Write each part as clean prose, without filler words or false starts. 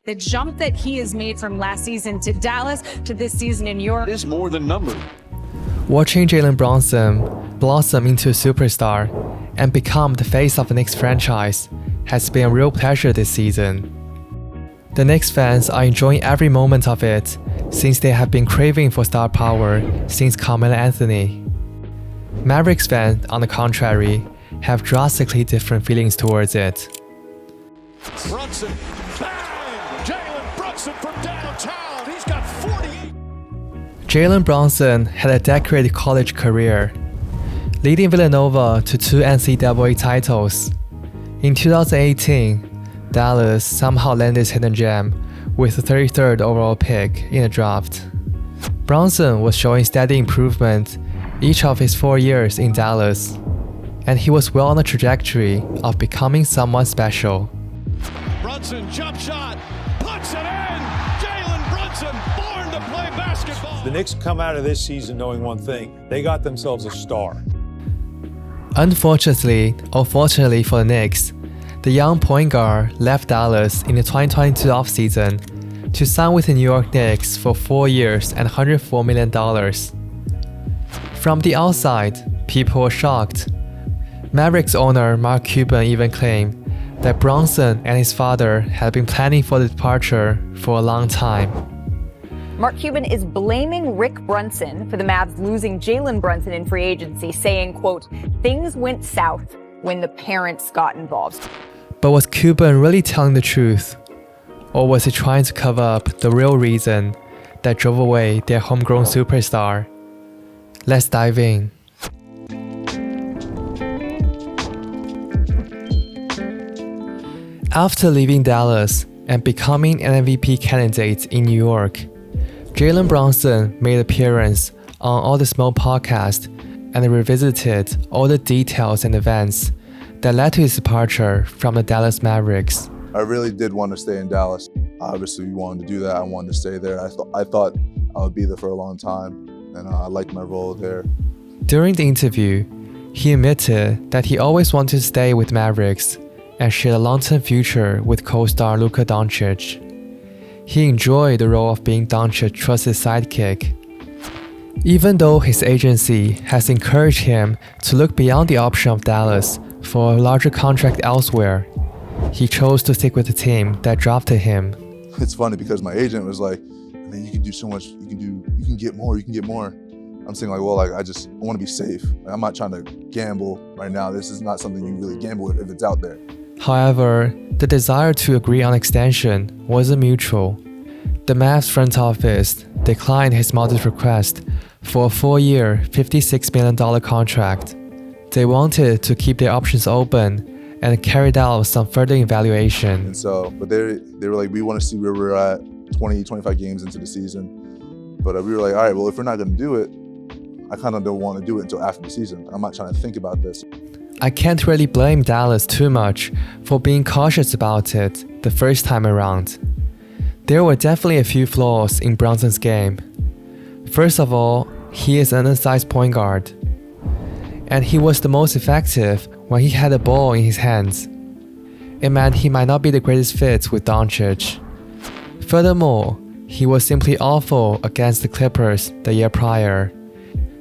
The jump that he has made from last season to Dallas to this season in Europe is more than number. Watching Jalen Brunson blossom into a superstar and become the face of the Knicks franchise has been a real pleasure this season. The Knicks fans are enjoying every moment of it since they have been craving for star power since Carmelo Anthony. Mavericks fans, on the contrary, have drastically different feelings towards it. Brunson, bang! Jalen Brunson from downtown. He's got 48. Jalen Brunson had a decorated college career, leading Villanova to 2 NCAA titles. In 2018, Dallas somehow landed his hidden gem with the 33rd overall pick in the draft. Brunson was showing steady improvement each of his 4 years in Dallas, and he was well on the trajectory of becoming someone special. Brunson jump shot, puts it in. Jalen Brunson, born to play basketball. The Knicks come out of this season knowing one thing: they got themselves a star. Unfortunately, or fortunately for the Knicks, the young point guard left Dallas in the 2022 offseason to sign with the New York Knicks for 4 years and $104 million. From the outside, people were shocked. Mavericks owner Mark Cuban even claimed that Brunson and his father had been planning for the departure for a long time. Mark Cuban is blaming Rick Brunson for the Mavs losing Jalen Brunson in free agency, saying, quote, "Things went south when the parents got involved." But was Cuban really telling the truth? Or was he trying to cover up the real reason that drove away their homegrown superstar? Let's dive in. After leaving Dallas and becoming an MVP candidate in New York, Jalen Brunson made an appearance on All the Smoke podcast and revisited all the details and events that led to his departure from the Dallas Mavericks. I really did want to stay in Dallas. Obviously, we wanted to do that. I wanted to stay there. I thought I would be there for a long time, and I liked my role there. During the interview, he admitted that he always wanted to stay with Mavericks and share a long-term future with co-star Luka Doncic. He enjoyed the role of being Doncic's trusted sidekick. Even though his agency has encouraged him to look beyond the option of Dallas for a larger contract elsewhere, he chose to stick with the team that drafted him. It's funny because my agent was like, "Man, you can do so much. You can get more. I'm saying like, well, I want to be safe. I'm not trying to gamble right now. This is not something you really gamble with if it's out there." However, the desire to agree on extension wasn't mutual. The Mavs front office declined his modest request for a 4-year, $56 million contract. They wanted to keep their options open and carried out some further evaluation. And so, but they were like, "We want to see where we're at 25 games into the season." But we were like, all right, well, if we're not going to do it, I kind of don't want to do it until after the season. I'm not trying to think about this. I can't really blame Dallas too much for being cautious about it the first time around. There were definitely a few flaws in Brunson's game. First of all, he is an undersized point guard, and he was the most effective when he had the ball in his hands. It meant he might not be the greatest fit with Doncic. Furthermore, he was simply awful against the Clippers the year prior.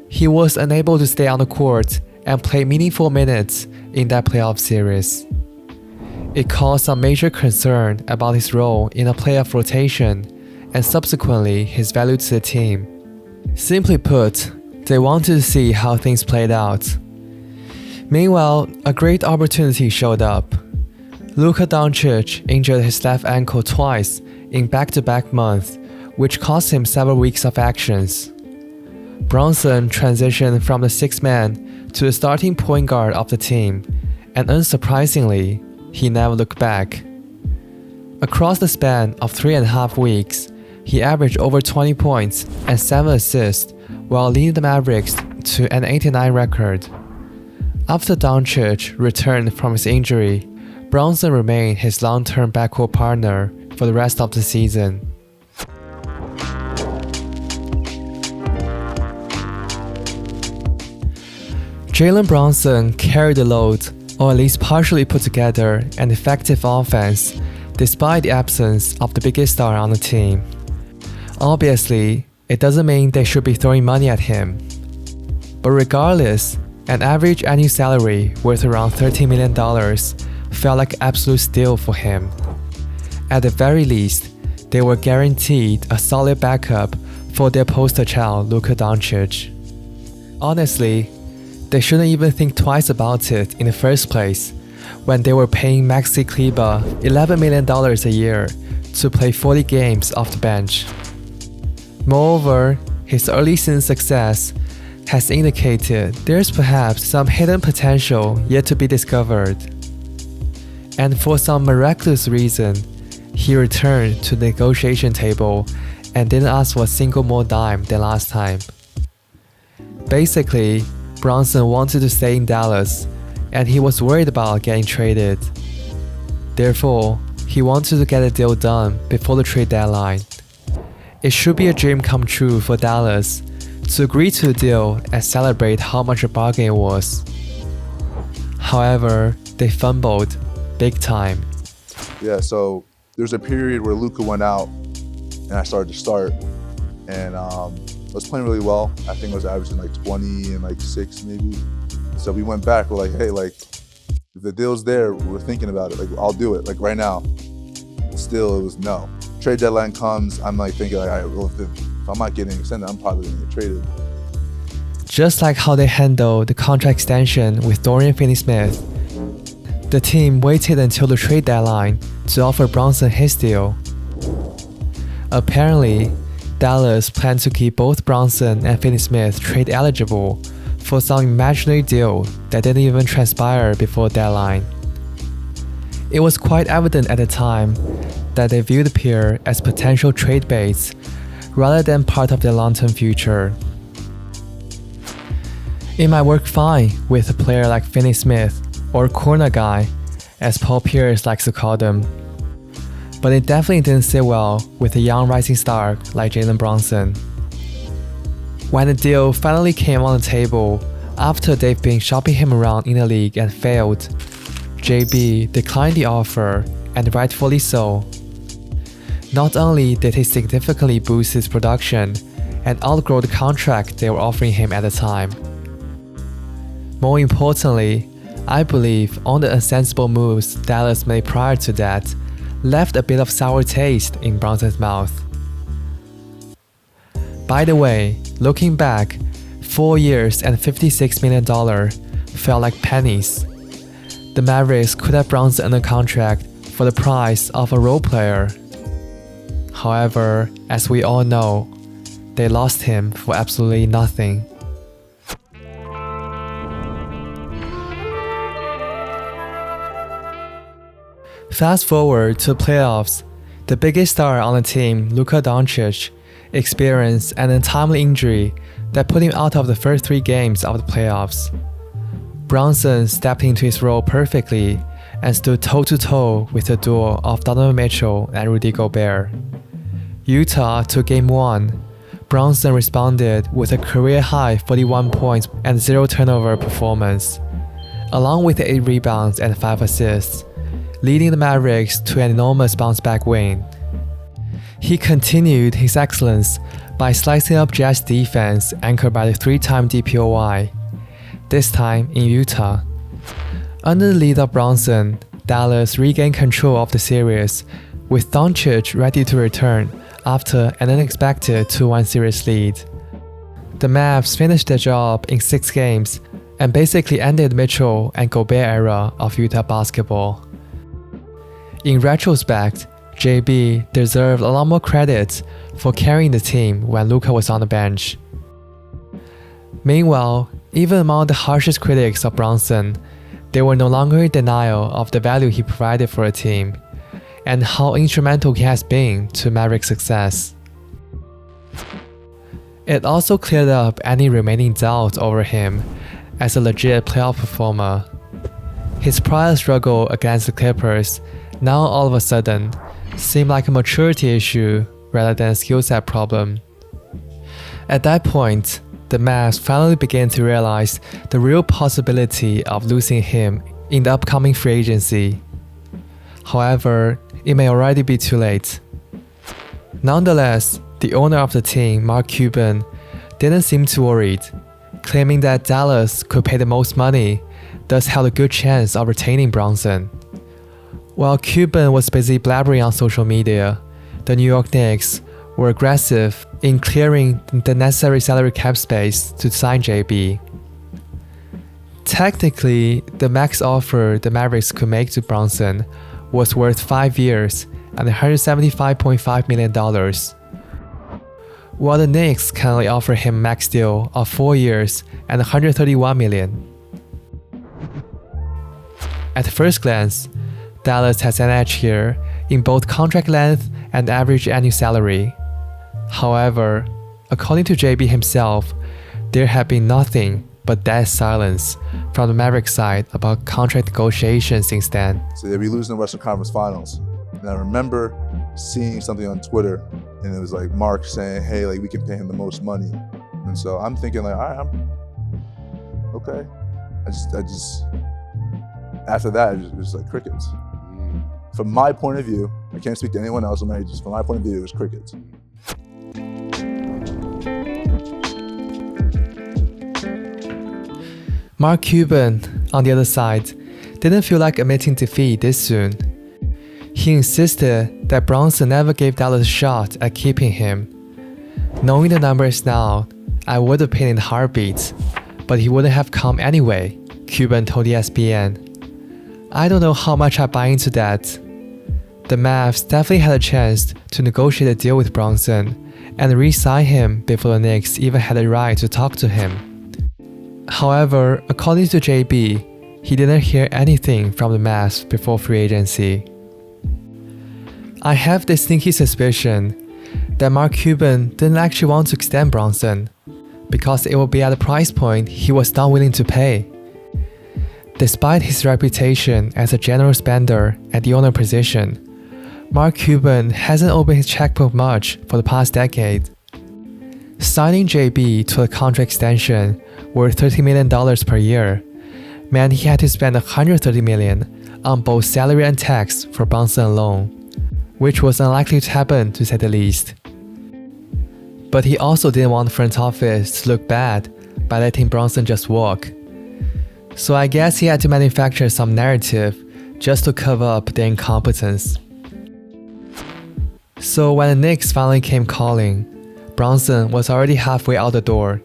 He was unable to stay on the court and play meaningful minutes in that playoff series. It caused some major concern about his role in a playoff rotation and subsequently his value to the team. Simply put, they wanted to see how things played out. Meanwhile, a great opportunity showed up. Luka Doncic injured his left ankle twice in back-to-back months, which cost him several weeks of actions. Brunson transitioned from the sixth man to the starting point guard of the team, and unsurprisingly, he never looked back. Across the span of 3.5 weeks, he averaged over 20 points and 7 assists while leading the Mavericks to an 89 record. After Doncic returned from his injury, Brunson remained his long-term backcourt partner for the rest of the season. Jalen Brunson carried the load, or at least partially put together an effective offense despite the absence of the biggest star on the team. Obviously, it doesn't mean they should be throwing money at him. But regardless, an average annual salary worth around $13 million felt like an absolute steal for him. At the very least, they were guaranteed a solid backup for their poster child, Luka Doncic. Honestly, they shouldn't even think twice about it in the first place when they were paying Maxi Kleber $11 million a year to play 40 games off the bench. Moreover, his early season success has indicated there's perhaps some hidden potential yet to be discovered. And for some miraculous reason, he returned to the negotiation table and didn't ask for a single more dime than last time. Basically, Brunson wanted to stay in Dallas, and he was worried about getting traded. Therefore, he wanted to get a deal done before the trade deadline. It should be a dream come true for Dallas to agree to the deal and celebrate how much a bargain it was. However, they fumbled big time. Yeah, so there's a period where Luka went out and I started to start, and I was playing really well. I think I was averaging like 20 and like 6 maybe. So we went back, we're like, hey, like if the deal's there, we're thinking about it, like I'll do it, like right now. Still, it was no. Trade deadline comes, I'm like thinking like, all right, well, if I'm not getting extended, I'm probably gonna get traded. Just like how they handled the contract extension with Dorian Finney-Smith, the team waited until the trade deadline to offer Brunson his deal. Apparently, Dallas planned to keep both Brunson and Finney-Smith trade eligible for some imaginary deal that didn't even transpire before the deadline. It was quite evident at the time that they viewed the pair as potential trade baits rather than part of their long-term future. It might work fine with a player like Finney-Smith or corner guy, as Paul Pierce likes to call them, but it definitely didn't sit well with a young rising star like Jalen Brunson. When the deal finally came on the table, after they've been shopping him around in the league and failed, JB declined the offer, and rightfully so. Not only did he significantly boost his production and outgrow the contract they were offering him at the time. More importantly, I believe all the unsensible moves Dallas made prior to that left a bit of sour taste in Brunson's mouth. By the way, looking back, 4 years and $56 million felt like pennies. The Mavericks could have Brunson under contract for the price of a role player. However, as we all know, they lost him for absolutely nothing. Fast forward to the playoffs, the biggest star on the team, Luka Doncic, experienced an untimely injury that put him out of the first 3 games of the playoffs. Brunson stepped into his role perfectly and stood toe-to-toe with the duo of Donovan Mitchell and Rudy Gobert. Utah took Game 1. Brunson responded with a career-high 41 points and 0 turnover performance, along with 8 rebounds and 5 assists, leading the Mavericks to an enormous bounce-back win. He continued his excellence by slicing up Jazz defense anchored by the 3-time DPOY, this time in Utah. Under the lead of Brunson, Dallas regained control of the series, with Doncic ready to return after an unexpected 2-1 series lead. The Mavs finished their job in 6 games and basically ended the Mitchell and Gobert era of Utah basketball. In retrospect, JB deserved a lot more credit for carrying the team when Luka was on the bench. Meanwhile, even among the harshest critics of Brunson, they were no longer in denial of the value he provided for a team and how instrumental he has been to Mavericks' success. It also cleared up any remaining doubt over him as a legit playoff performer. His prior struggle against the Clippers now all of a sudden seemed like a maturity issue rather than a skill set problem. At that point, the Mavs finally began to realize the real possibility of losing him in the upcoming free agency. However, it may already be too late. Nonetheless, the owner of the team, Mark Cuban, didn't seem too worried, claiming that Dallas could pay the most money, thus held a good chance of retaining Brunson. While Cuban was busy blabbering on social media, the New York Knicks were aggressive in clearing the necessary salary cap space to sign JB. Technically, the max offer the Mavericks could make to Brunson was worth 5 years and $175.5 million, while the Knicks can only offer him a max deal of 4 years and $131 million. At first glance, Dallas has an edge here in both contract length and average annual salary. However, according to JB himself, there have been nothing but dead silence from the Mavericks side about contract negotiations since then. So they'll be losing the Western Conference Finals. And I remember seeing something on Twitter, and it was like Mark saying, hey, like we can pay him the most money. And so I'm thinking like, all right, I'm okay. I just after that, it was like crickets. From my point of view, I can't speak to anyone else, just from my point of view, it was crickets. Mark Cuban, on the other side, didn't feel like admitting defeat this soon. He insisted that Brunson never gave Dallas a shot at keeping him. Knowing the numbers now, I would have paid in a heartbeat, but he wouldn't have come anyway, Cuban told ESPN. I don't know how much I buy into that. The Mavs definitely had a chance to negotiate a deal with Brunson and re-sign him before the Knicks even had a right to talk to him. However, according to JB, he didn't hear anything from the Mavs before free agency. I have this sneaky suspicion that Mark Cuban didn't actually want to extend Brunson because it would be at a price point he was not willing to pay. Despite his reputation as a general spender at the owner position, Mark Cuban hasn't opened his checkbook much for the past decade. Signing JB to a contract extension worth $30 million per year meant he had to spend $130 million on both salary and tax for Brunson alone, which was unlikely to happen to say the least. But he also didn't want the front office to look bad by letting Brunson just walk. So I guess he had to manufacture some narrative just to cover up their incompetence. So when the Knicks finally came calling, Brunson was already halfway out the door.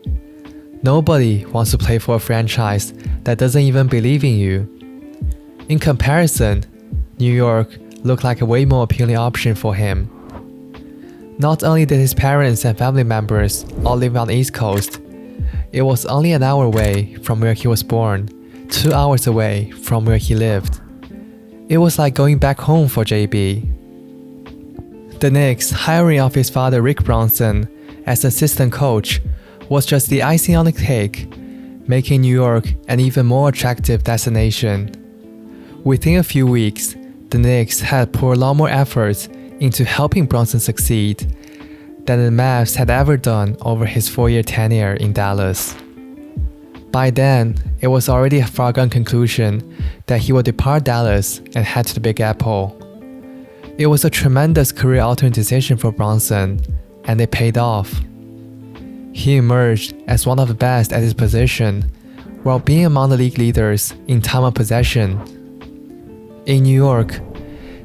Nobody wants to play for a franchise that doesn't even believe in you. In comparison, New York looked like a way more appealing option for him. Not only did his parents and family members all live on the East Coast, it was only an hour away from where he was born, 2 hours away from where he lived. It was like going back home for JB. The Knicks hiring of his father Rick Brunson as assistant coach was just the icing on the cake, making New York an even more attractive destination. Within a few weeks, the Knicks had poured a lot more efforts into helping Brunson succeed than the Mavs had ever done over his 4-year tenure in Dallas. By then, it was already a foregone conclusion that he would depart Dallas and head to the Big Apple. It was a tremendous career-altering decision for Brunson, and it paid off. He emerged as one of the best at his position, while being among the league leaders in time of possession. In New York,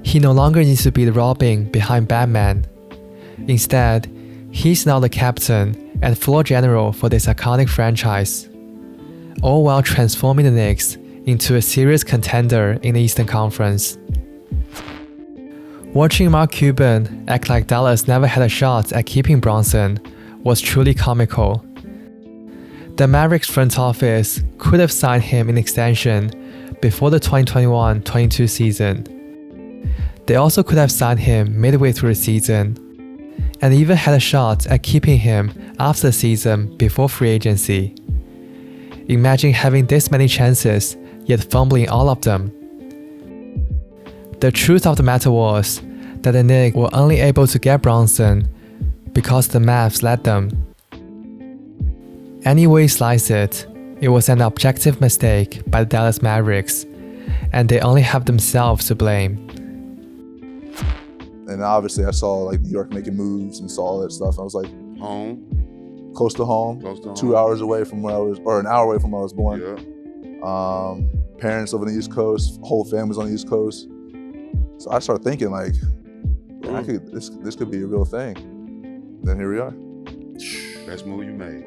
he no longer needs to be the Robin behind Batman. Instead, he's now the captain and floor general for this iconic franchise, all while transforming the Knicks into a serious contender in the Eastern Conference. Watching Mark Cuban act like Dallas never had a shot at keeping Brunson was truly comical. The Mavericks front office could have signed him in extension before the 2021-22 season. They also could have signed him midway through the season, and even had a shot at keeping him after the season before free agency. Imagine having this many chances, yet fumbling all of them. The truth of the matter was that the Knicks were only able to get Brunson because the Mavs let them. Any way you slice it, it was an objective mistake by the Dallas Mavericks, and they only have themselves to blame. And obviously I saw like New York making moves and saw all that stuff. I was like, Home, close to home, close to home. 2 hours away from where I was, or an hour away from where I was born. Yeah. Parents over on the East Coast, whole family's on the East Coast. So I started thinking like, man, this could be a real thing. Then here we are. Best move you made.